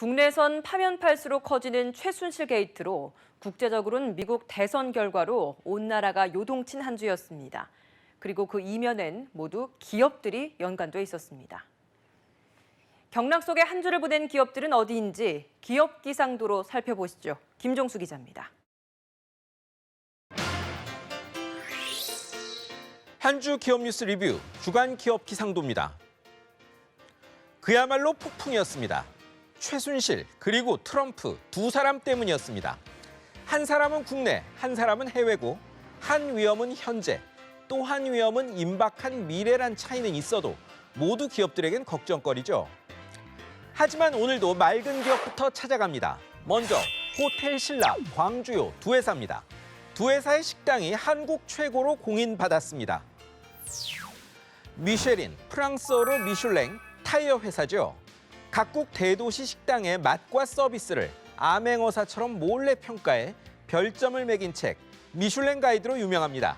국내선 파면 팔수록 커지는 최순실 게이트로 국제적으로는 미국 대선 결과로 온 나라가 요동친 한 주였습니다. 그리고 그 이면엔 모두 기업들이 연관돼 있었습니다. 경락 속에 한 주를 보낸 기업들은 어디인지 기업 기상도로 살펴보시죠. 김종수 기자입니다. 한 주 기업 뉴스 리뷰 주간 기업 기상도입니다. 그야말로 폭풍이었습니다. 최순실 그리고 트럼프 두 사람 때문이었습니다. 한 사람은 국내, 한 사람은 해외고 한 위험은 현재, 또 한 위험은 임박한 미래란 차이는 있어도 모두 기업들에겐 걱정거리죠. 하지만 오늘도 맑은 기업부터 찾아갑니다. 먼저 호텔 신라, 광주요 두 회사입니다. 두 회사의 식당이 한국 최고로 공인받았습니다. 미쉐린, 프랑스어로 미슐랭, 타이어 회사죠. 각국 대도시 식당의 맛과 서비스를 암행어사처럼 몰래 평가해 별점을 매긴 책 미슐랭 가이드로 유명합니다.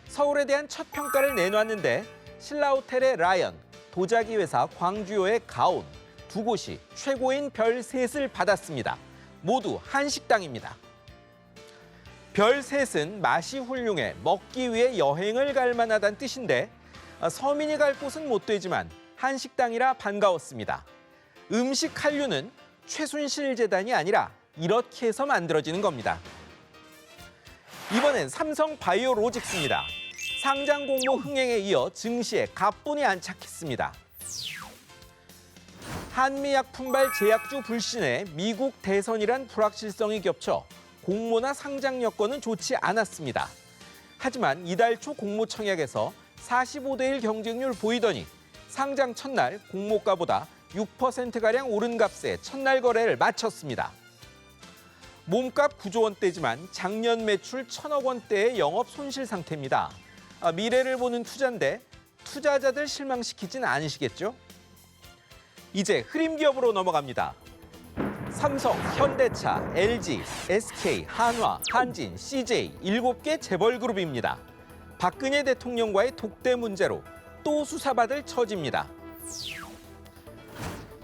서울에 대한 첫 평가를 내놨는데 신라호텔의 라연, 도자기 회사 광주요의 가온 두 곳이 최고인 별 셋을 받았습니다. 모두 한식당입니다. 별 셋은 맛이 훌륭해 먹기 위해 여행을 갈 만하다는 뜻인데 서민이 갈 곳은 못 되지만 한식당이라 반가웠습니다. 음식 한류는 최순실 재단이 아니라 이렇게 해서 만들어지는 겁니다. 이번엔 삼성 바이오로직스입니다. 상장 공모 흥행에 이어 증시에 가뿐히 안착했습니다. 한미약품발 제약주 불신에 미국 대선이란 불확실성이 겹쳐 공모나 상장 여건은 좋지 않았습니다. 하지만 이달 초 공모청약에서 45대 1 경쟁률 보이더니 상장 첫날 공모가보다 6%가량 오른 값에 첫날 거래를 마쳤습니다. 몸값 9조 원대지만 작년 매출 1,000억 원대의 영업 손실 상태입니다. 미래를 보는 투자인데 투자자들 실망시키진 않으시겠죠? 이제 흐림 기업으로 넘어갑니다. 삼성, 현대차, LG, SK, 한화, 한진, CJ 7개 재벌그룹입니다. 박근혜 대통령과의 독대 문제로 또 수사받을 처지입니다.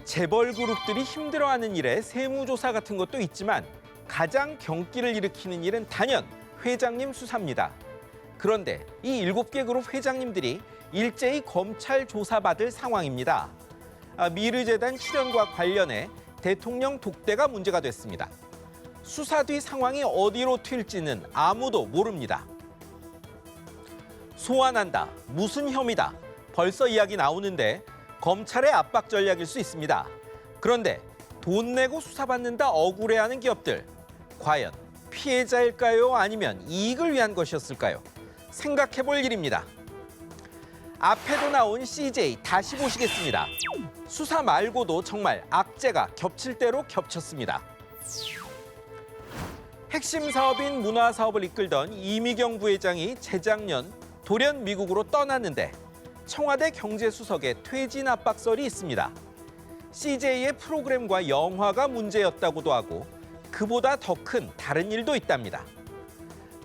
재벌그룹들이 힘들어하는 일에 세무조사 같은 것도 있지만 가장 경기를 일으키는 일은 단연 회장님 수사입니다. 그런데 이 7개 그룹 회장님들이 일제히 검찰 조사받을 상황입니다. 미르재단 출연과 관련해 대통령 독대가 문제가 됐습니다. 수사 뒤 상황이 어디로 튈지는 아무도 모릅니다. 소환한다, 무슨 혐의다, 벌써 이야기 나오는데 검찰의 압박 전략일 수 있습니다. 그런데 돈 내고 수사받는다 억울해하는 기업들, 과연 피해자일까요? 아니면 이익을 위한 것이었을까요? 생각해볼 일입니다. 앞에도 나온 CJ 다시 보시겠습니다. 수사 말고도 정말 악재가 겹칠 대로 겹쳤습니다. 핵심 사업인 문화사업을 이끌던 이미경 부회장이 재작년 돌연 미국으로 떠났는데 청와대 경제수석의 퇴진 압박설이 있습니다. CJ의 프로그램과 영화가 문제였다고도 하고 그보다 더 큰 다른 일도 있답니다.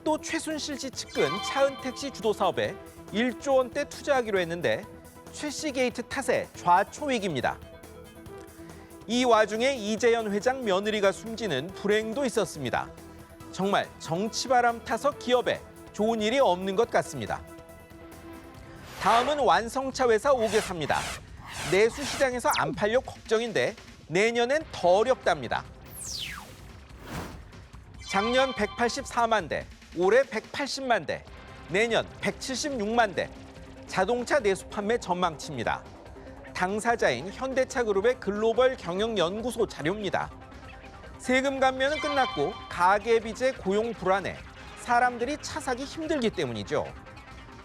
또 최순실 씨 측근 차은택 씨 주도 사업에 1조 원대 투자하기로 했는데 최씨 게이트 탓에 좌초익입니다. 이 와중에 이재현 회장 며느리가 숨지는 불행도 있었습니다. 정말 정치바람 타서 기업에 좋은 일이 없는 것 같습니다. 다음은 완성차 회사 5개사입니다. 내수 시장에서 안 팔려 걱정인데 내년엔 더 어렵답니다. 작년 184만 대, 올해 180만 대, 내년 176만 대, 자동차 내수 판매 전망치입니다. 당사자인 현대차그룹의 글로벌 경영연구소 자료입니다. 세금 감면은 끝났고 가계비제 고용 불안에 사람들이 차 사기 힘들기 때문이죠.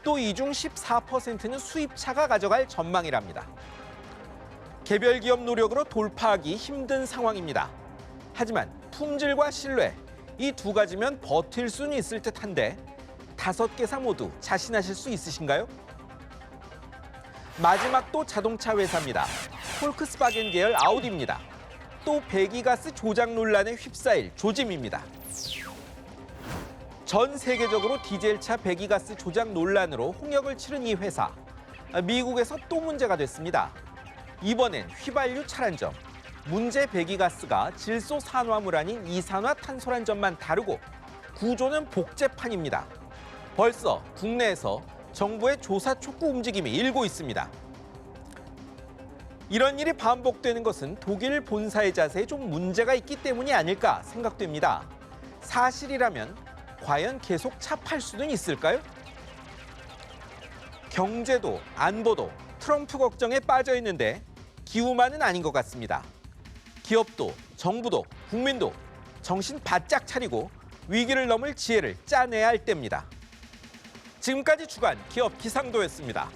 또 이 중 14%는 수입차가 가져갈 전망이랍니다. 개별 기업 노력으로 돌파하기 힘든 상황입니다. 하지만 품질과 신뢰, 이 두 가지면 버틸 수는 있을 듯한데 5개사 모두 자신하실 수 있으신가요? 마지막 또 자동차 회사입니다. 폴크스바겐 계열 아우디입니다. 또 배기가스 조작 논란에 휩싸일 조짐입니다. 전 세계적으로 디젤차 배기가스 조작 논란으로 홍역을 치른 이 회사. 미국에서 또 문제가 됐습니다. 이번엔 휘발유 차란점. 문제 배기가스가 질소 산화물 아닌 이산화탄소란 점만 다르고 구조는 복제판입니다. 벌써 국내에서 정부의 조사 촉구 움직임이 일고 있습니다. 이런 일이 반복되는 것은 독일 본사의 자세에 좀 문제가 있기 때문이 아닐까 생각됩니다. 사실이라면 과연 계속 차 팔 수는 있을까요? 경제도 안보도 트럼프 걱정에 빠져 있는데 기후만은 아닌 것 같습니다. 기업도 정부도 국민도 정신 바짝 차리고 위기를 넘을 지혜를 짜내야 할 때입니다. 지금까지 주간 기업 기상도였습니다.